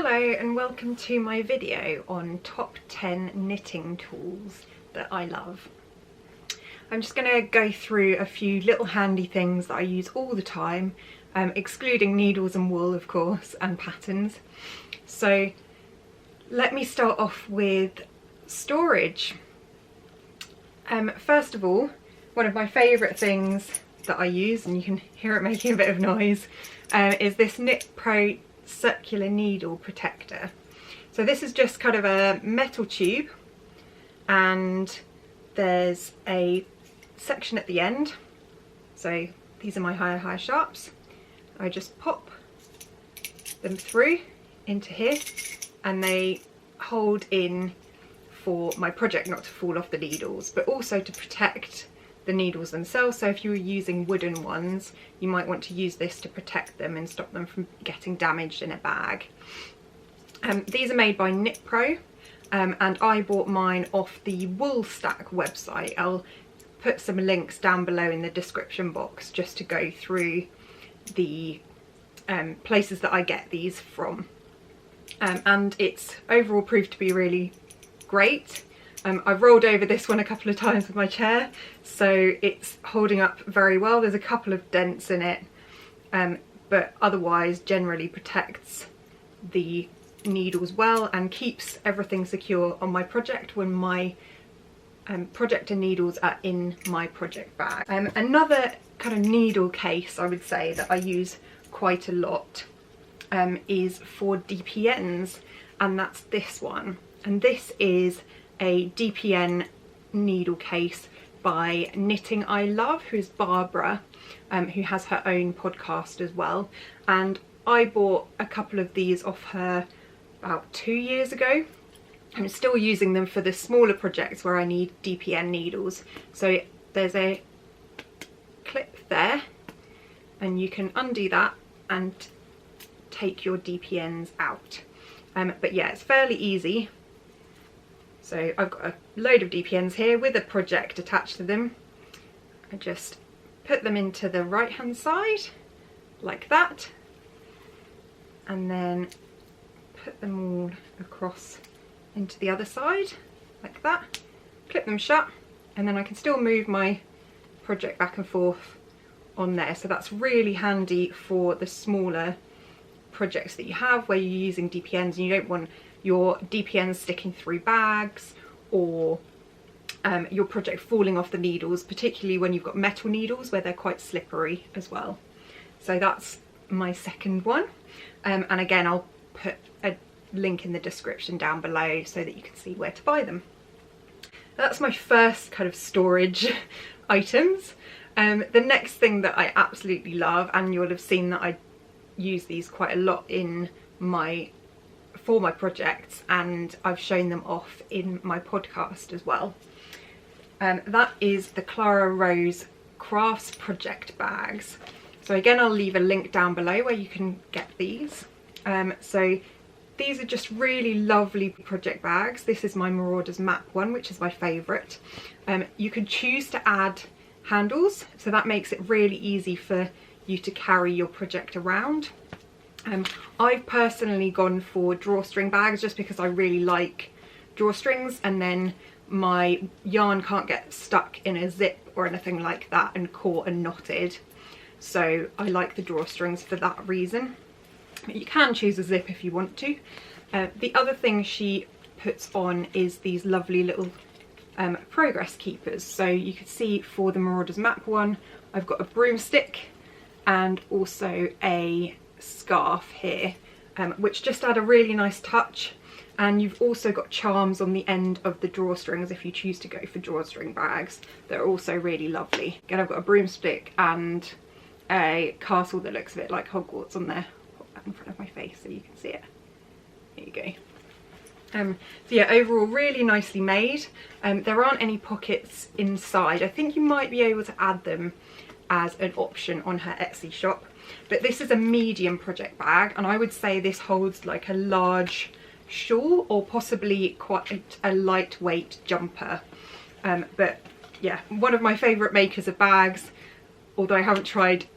Hello and welcome to my video on top 10 knitting tools that I love. I'm just going to go through a few little handy things that I use all the time, excluding needles and wool of course, and patterns. So let me start off with storage. First of all, one of my favourite things that I use, and you can hear it making a bit of noise, is this Knitpro circular needle protector. So this is just kind of a metal tube and there's a section at the end. So these are my higher sharps. I just pop them through into here and they hold in for my project not to fall off the needles, but also to protect the needles themselves. So if you were using wooden ones, you might want to use this to protect them and stop them from getting damaged in a bag. These are made by Knitpro, and I bought mine off the Woolstack website. I'll put some links down below in the description box just to go through the places that I get these from. And it's overall proved to be really great. I've rolled over this one a couple of times with my chair, so it's holding up very well. There's a couple of dents in it, but otherwise generally protects the needles well and keeps everything secure on my project when my project and needles are in my project bag. Another kind of needle case I would say that I use quite a lot is for DPNs, and that's this one. And this is a DPN needle case by Knitting I Love, who is Barbara, who has her own podcast as well. And I bought a couple of these off her about 2 years ago. I'm still using them for the smaller projects where I need DPN needles. So there's a clip there and you can undo that and take your DPNs out. But yeah, it's fairly easy. So I've got a load of DPNs here with a project attached to them. I just put them into the right hand side like that, and then put them all across into the other side like that, clip them shut, and then I can still move my project back and forth on there. So that's really handy for the smaller projects that you have where you're using DPNs and you don't want your DPNs sticking through bags or your project falling off the needles, particularly when you've got metal needles where they're quite slippery as well. So that's my second one, and again I'll put a link in the description down below so that you can see where to buy them. That's my first kind of storage items. The next thing that I absolutely love, and you'll have seen that I use these quite a lot for my projects, and I've shown them off in my podcast as well. That is the Clara Rose Crafts project bags. So again, I'll leave a link down below where you can get these. So these are just really lovely project bags. This is my Marauders map one, which is my favourite. You can choose to add handles, so that makes it really easy for you to carry your project around. I've personally gone for drawstring bags just because I really like drawstrings, and then my yarn can't get stuck in a zip or anything like that and caught and knotted. So I like the drawstrings for that reason. But you can choose a zip if you want to. The other thing she puts on is these lovely little progress keepers. So you can see for the Marauders map one, I've got a broomstick and also a scarf here, which just add a really nice touch. And you've also got charms on the end of the drawstrings if you choose to go for drawstring bags. They're also really lovely. Again, I've got a broomstick and a castle that looks a bit like Hogwarts on there. Put that in front of my face so you can see it. There you go. So yeah, overall really nicely made. There aren't any pockets inside. I think you might be able to add them as an option on her Etsy shop, but this is a medium project bag, and I would say this holds like a large shawl or possibly quite a lightweight jumper. But yeah, one of my favourite makers of bags, although I haven't tried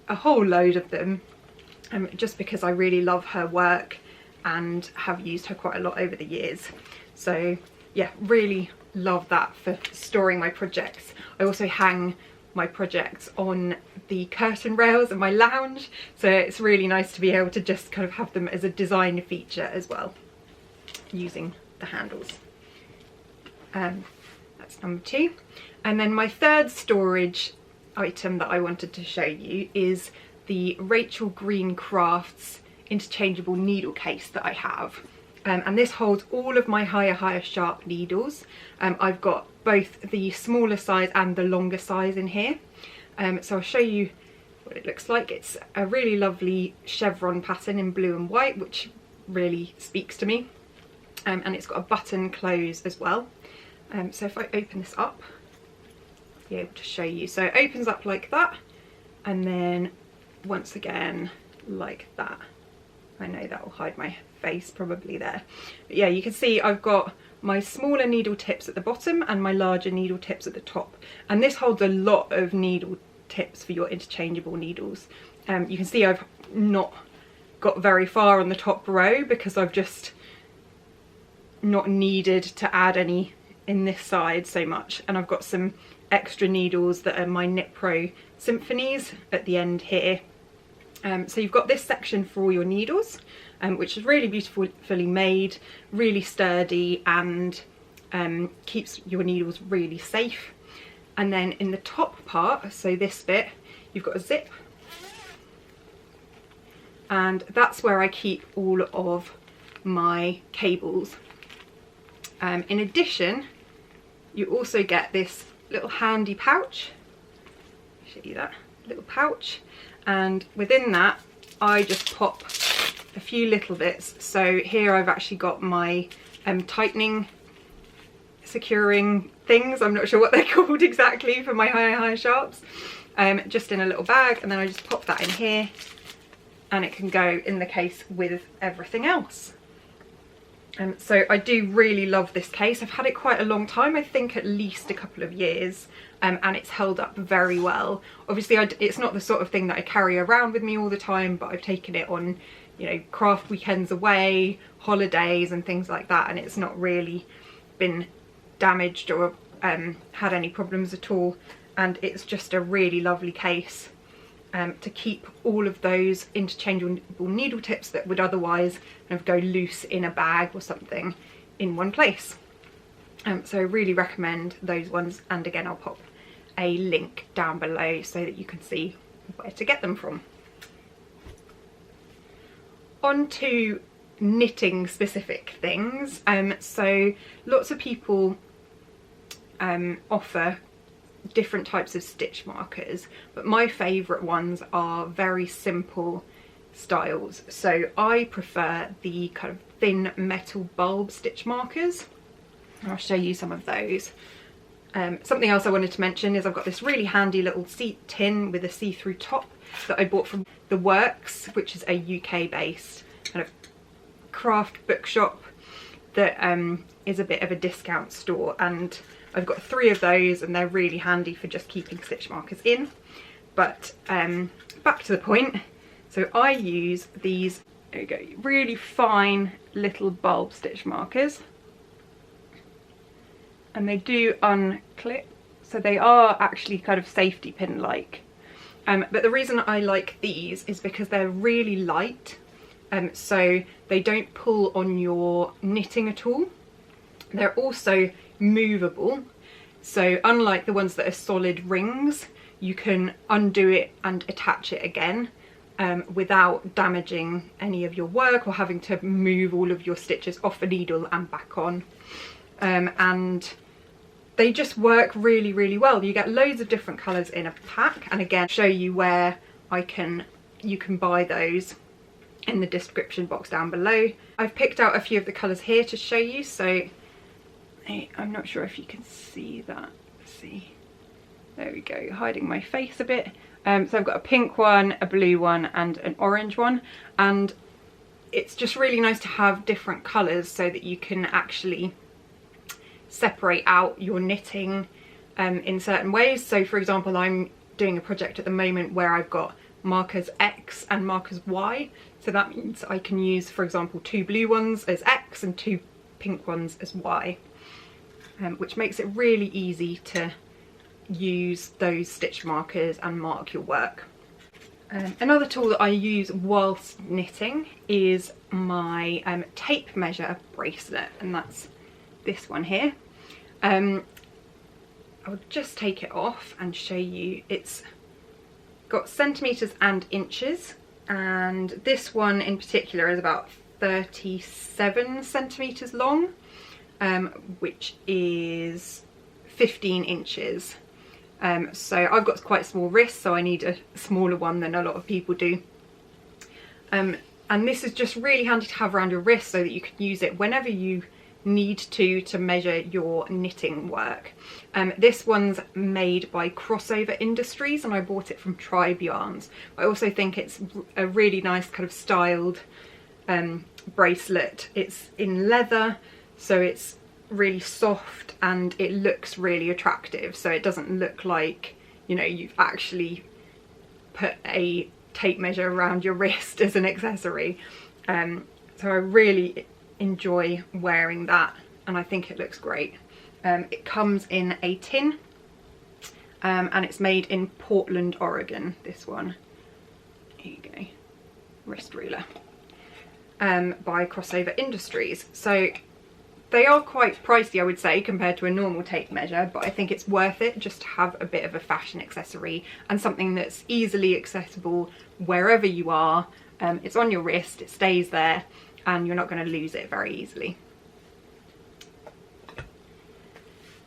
a whole load of them, just because I really love her work and have used her quite a lot over the years. So yeah, really love that for storing my projects. I also hang my projects on the curtain rails in my lounge, so it's really nice to be able to just kind of have them as a design feature as well, using the handles. That's number 2. And then my third storage item that I wanted to show you is the Rachel Green Crafts interchangeable needle case that I have. And this holds all of my higher sharp needles. I've got both the smaller size and the longer size in here. So I'll show you what it looks like. It's a really lovely chevron pattern in blue and white, which really speaks to me. And it's got a button close as well. So if I open this up, I'll be able to show you. So it opens up like that, and then once again like that. I know that will hide my face probably there, but yeah, you can see I've got my smaller needle tips at the bottom and my larger needle tips at the top, and this holds a lot of needle tips for your interchangeable needles. You can see I've not got very far on the top row because I've just not needed to add any in this side so much, and I've got some extra needles that are my Knitpro Symphonies at the end here. So you've got this section for all your needles, which is really beautifully made, really sturdy, and keeps your needles really safe. And then in the top part, so this bit, you've got a zip, and that's where I keep all of my cables. In addition, you also get this little handy pouch. I'll show you that little pouch, and within that I just pop a few little bits. So here I've actually got my tightening, securing things, I'm not sure what they're called exactly, for my high sharps, just in a little bag, and then I just pop that in here and it can go in the case with everything else. So I do really love this case. I've had it quite a long time, I think at least a couple of years, and it's held up very well. Obviously it's not the sort of thing that I carry around with me all the time, but I've taken it on, you know, craft weekends away, holidays and things like that, and it's not really been damaged or had any problems at all, and it's just a really lovely case to keep all of those interchangeable needle tips that would otherwise kind of go loose in a bag or something in one place. So I really recommend those ones, and again I'll pop a link down below so that you can see where to get them from. On to knitting specific things. So lots of people offer different types of stitch markers, but my favourite ones are very simple styles. So I prefer the kind of thin metal bulb stitch markers. I'll show you some of those. Something else I wanted to mention is I've got this really handy little tin with a see-through top that I bought from The Works, which is a UK based kind of craft bookshop that is a bit of a discount store, and I've got 3 of those and they're really handy for just keeping stitch markers in. But back to the point, so I use these, there you go, really fine little bulb stitch markers, and they do unclip, so they are actually kind of safety pin like. But the reason I like these is because they're really light, so they don't pull on your knitting at all. They're also movable, so unlike the ones that are solid rings, you can undo it and attach it again without damaging any of your work or having to move all of your stitches off a needle and back on. And they just work really, really well. You get loads of different colours in a pack, and again, show you where you can buy those in the description box down below. I've picked out a few of the colours here to show you, so I'm not sure if you can see that. Let's see. There we go, hiding my face a bit. So I've got a pink one, a blue one and an orange one, and it's just really nice to have different colours so that you can actually separate out your knitting in certain ways. So for example, I'm doing a project at the moment where I've got markers X and markers Y. So that means I can use, for example, 2 blue ones as X and 2 pink ones as Y, which makes it really easy to use those stitch markers and mark your work. Another tool that I use whilst knitting is my tape measure bracelet, and that's this one here. I'll just take it off and show you. It's got centimetres and inches, and this one in particular is about 37 centimetres long, which is 15 inches. So I've got quite small wrists, so I need a smaller one than a lot of people do. And this is just really handy to have around your wrist so that you can use it whenever you need to measure your knitting work. This one's made by Crossover Industries, and I bought it from Tribe Yarns. I also think it's a really nice kind of styled bracelet. It's in leather, so it's really soft and it looks really attractive, so it doesn't look like, you know, you've actually put a tape measure around your wrist as an accessory. So I really enjoy wearing that, and I think it looks great. It comes in a tin, and it's made in Portland, Oregon, this one. Here you go, wrist ruler, by Crossover Industries. So they are quite pricey, I would say, compared to a normal tape measure, but I think it's worth it just to have a bit of a fashion accessory and something that's easily accessible wherever you are. It's on your wrist, it stays there, and you're not going to lose it very easily.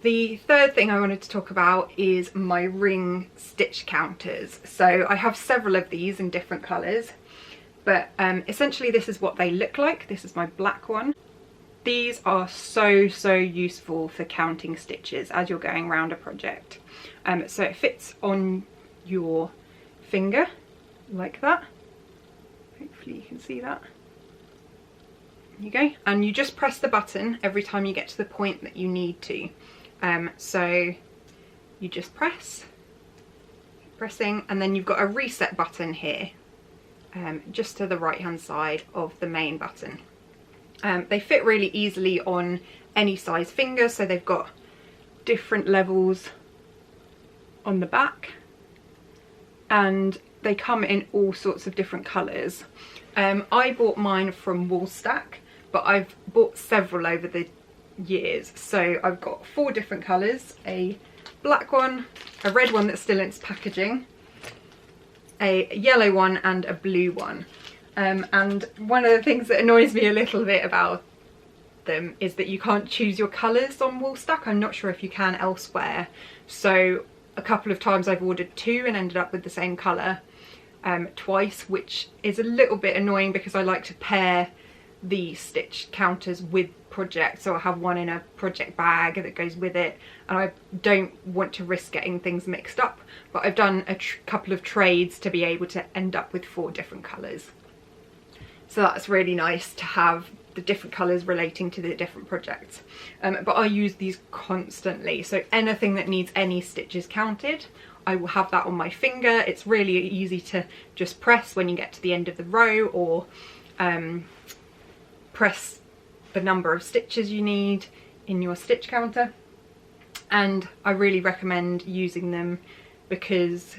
The third thing I wanted to talk about is my ring stitch counters. So I have several of these in different colours, but essentially this is what they look like. This is my black one. These are so useful for counting stitches as you're going around a project. So it fits on your finger like that. Hopefully you can see that. There you go. And you just press the button every time you get to the point that you need to. So you just pressing, and then you've got a reset button here, just to the right hand side of the main button. They fit really easily on any size finger, so they've got different levels on the back, and they come in all sorts of different colours. I bought mine from Woolstack, but I've bought several over the years, so I've got 4 different colours: a black one, a red one that's still in its packaging, a yellow one, and a blue one. And one of the things that annoys me a little bit about them is that you can't choose your colours on Woolstack. I'm not sure if you can elsewhere. So a couple of times I've ordered 2 and ended up with the same colour twice, which is a little bit annoying because I like to pair the stitch counters with projects. So I have one in a project bag that goes with it, and I don't want to risk getting things mixed up. But I've done a couple of trades to be able to end up with 4 different colours. So that's really nice to have the different colours relating to the different projects. But I use these constantly, so anything that needs any stitches counted, I will have that on my finger. It's really easy to just press when you get to the end of the row, or press the number of stitches you need in your stitch counter. And I really recommend using them because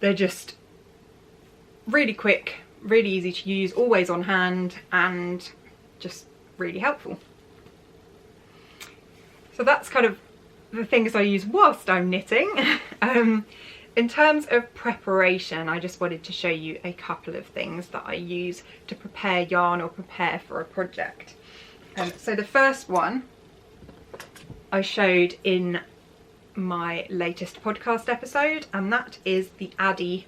they're just really quick, really easy to use, always on hand, and just really helpful. So that's kind of the things I use whilst I'm knitting. In terms of preparation, I just wanted to show you a couple of things that I use to prepare yarn or prepare for a project. So the first one I showed in my latest podcast episode, and that is the Addi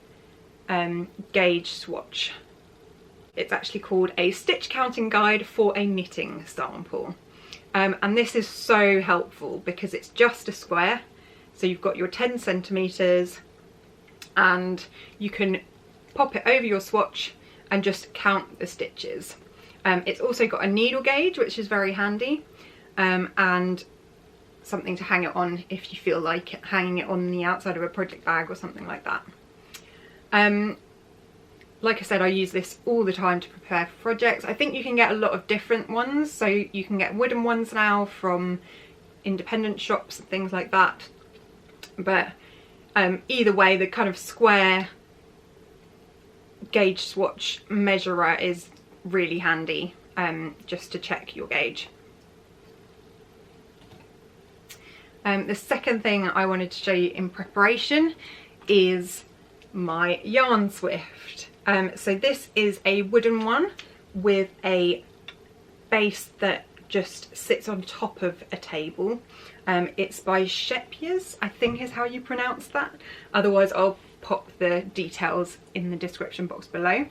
gauge swatch. It's actually called a stitch counting guide for a knitting sample, and this is so helpful because it's just a square, so you've got your 10 centimeters and you can pop it over your swatch and just count the stitches. It's also got a needle gauge, which is very handy, and something to hang it on if you feel like hanging it on the outside of a project bag or something like that. like I said, I use this all the time to prepare for projects. I think you can get a lot of different ones, so you can get wooden ones now from independent shops and things like that, but either way, the kind of square gauge swatch measurer is really handy, just to check your gauge. The second thing I wanted to show you in preparation is my yarn swift. So this is a wooden one with a base that just sits on top of a table. It's by Scheepjes, I think is how you pronounce that. Otherwise I'll pop the details in the description box below.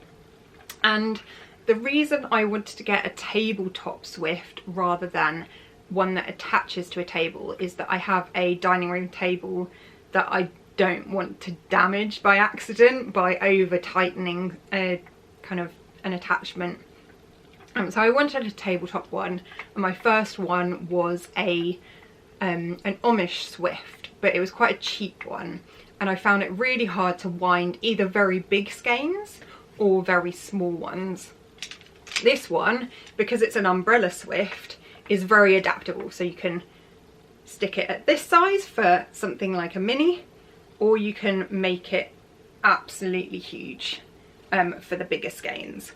And the reason I wanted to get a tabletop swift rather than one that attaches to a table is that I have a dining room table that I don't want to damage by accident by over tightening a kind of an attachment. So I wanted a tabletop one, and my first one was an Amish swift, but it was quite a cheap one, and I found it really hard to wind either very big skeins or very small ones. This one, because it's an umbrella swift, is very adaptable, so you can stick it at this size for something like a mini, or you can make it absolutely huge for the bigger skeins.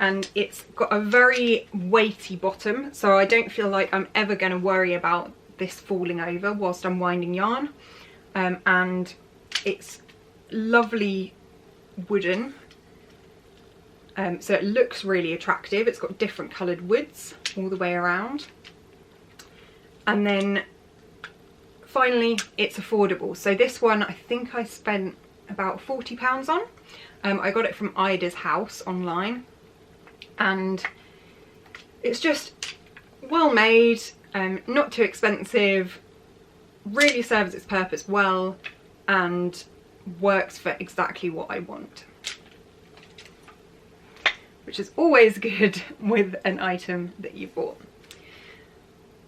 And it's got a very weighty bottom, so I don't feel like I'm ever going to worry about this falling over whilst I'm winding yarn. And it's lovely wooden, so it looks really attractive. It's got different coloured woods all the way around. And then finally, it's affordable. So this one I think I spent about £40 on. I got it from Ida's house online, and it's just well made, not too expensive, really serves its purpose well, and works for exactly what I want, which is always good with an item that you bought.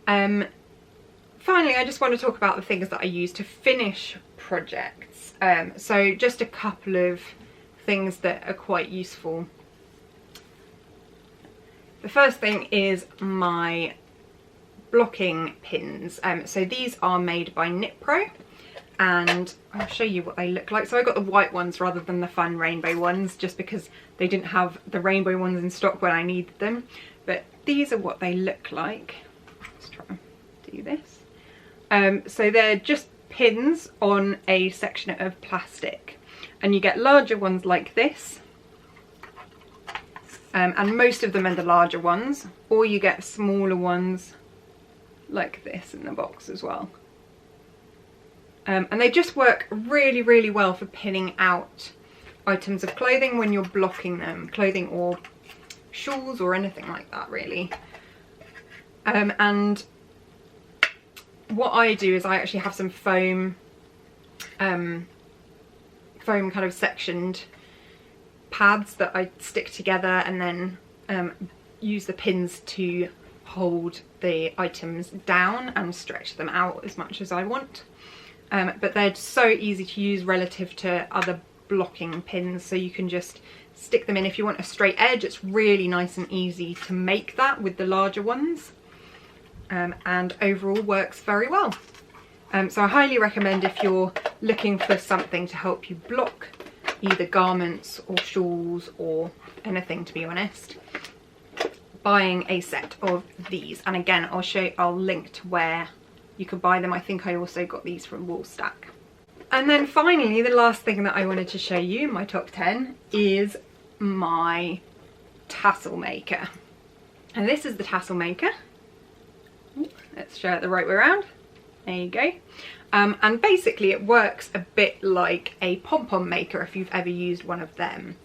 Finally, I just want to talk about the things that I use to finish projects. So just a couple of things that are quite useful. The first thing is my blocking pins. So these are made by Knitpro, and I'll show you what they look like. So I got the white ones rather than the fun rainbow ones, just because they didn't have the rainbow ones in stock when I needed them. But these are what they look like. Let's try and do this. So they're just pins on a section of plastic, and you get larger ones like this, and most of them are the larger ones, or you get smaller ones like this in the box as well. And they just work really, really well for pinning out items of clothing when you're blocking them, clothing or shawls or anything like that really. And what I do is I actually have some foam kind of sectioned pads that I stick together, and then use the pins to hold the items down and stretch them out as much as I want. But they're so easy to use relative to other blocking pins, so you can just stick them in. If you want a straight edge, it's really nice and easy to make that with the larger ones. And overall works very well. So I highly recommend, if you're looking for something to help you block either garments or shawls or anything, to be honest, buying a set of these. And again, I'll link to where you can buy them. I think I also got these from Woolstack. And then finally, the last thing that I wanted to show you, my top 10, is my tassel maker. And this is the tassel maker. Let's show it the right way around. There you go. And basically it works a bit like a pom-pom maker if you've ever used one of them.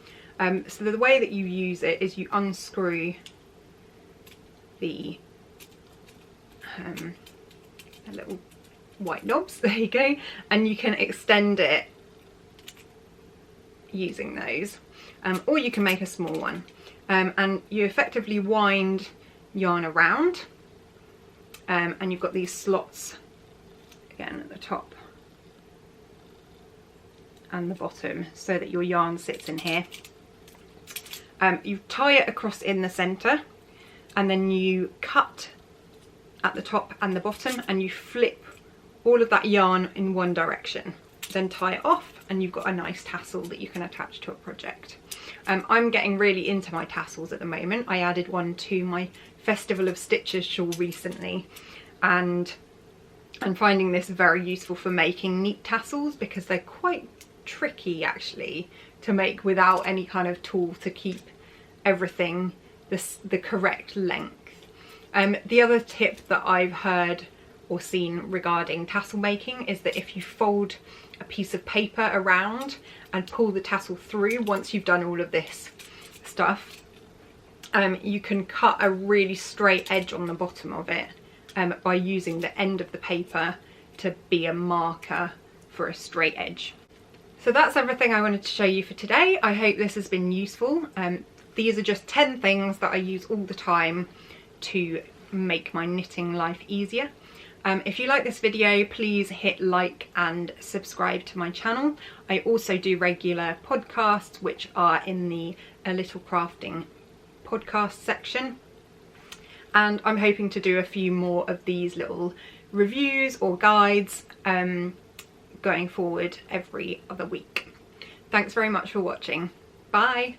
So the way that you use it is you unscrew the little white knobs, there you go, and you can extend it using those, or you can make a small one, and you effectively wind yarn around. And you've got these slots again at the top and the bottom, so that your yarn sits in here. You tie it across in the centre, and then you cut at the top and the bottom, and you flip all of that yarn in one direction. Then tie it off, and you've got a nice tassel that you can attach to a project. I'm getting really into my tassels at the moment. I added one to my Festival of Stitches shawl recently, and I'm finding this very useful for making neat tassels because they're quite tricky actually to make without any kind of tool to keep everything the correct length. The other tip that I've heard or seen regarding tassel making is that if you fold a piece of paper around and pull the tassel through once you've done all of this stuff, you can cut a really straight edge on the bottom of it by using the end of the paper to be a marker for a straight edge. So that's everything I wanted to show you for today. I hope this has been useful. These are just 10 things that I use all the time to make my knitting life easier. If you like this video, please hit like and subscribe to my channel. I also do regular podcasts which are in the A Little Crafting podcast section, and I'm hoping to do a few more of these little reviews or guides going forward every other week. Thanks very much for watching. Bye!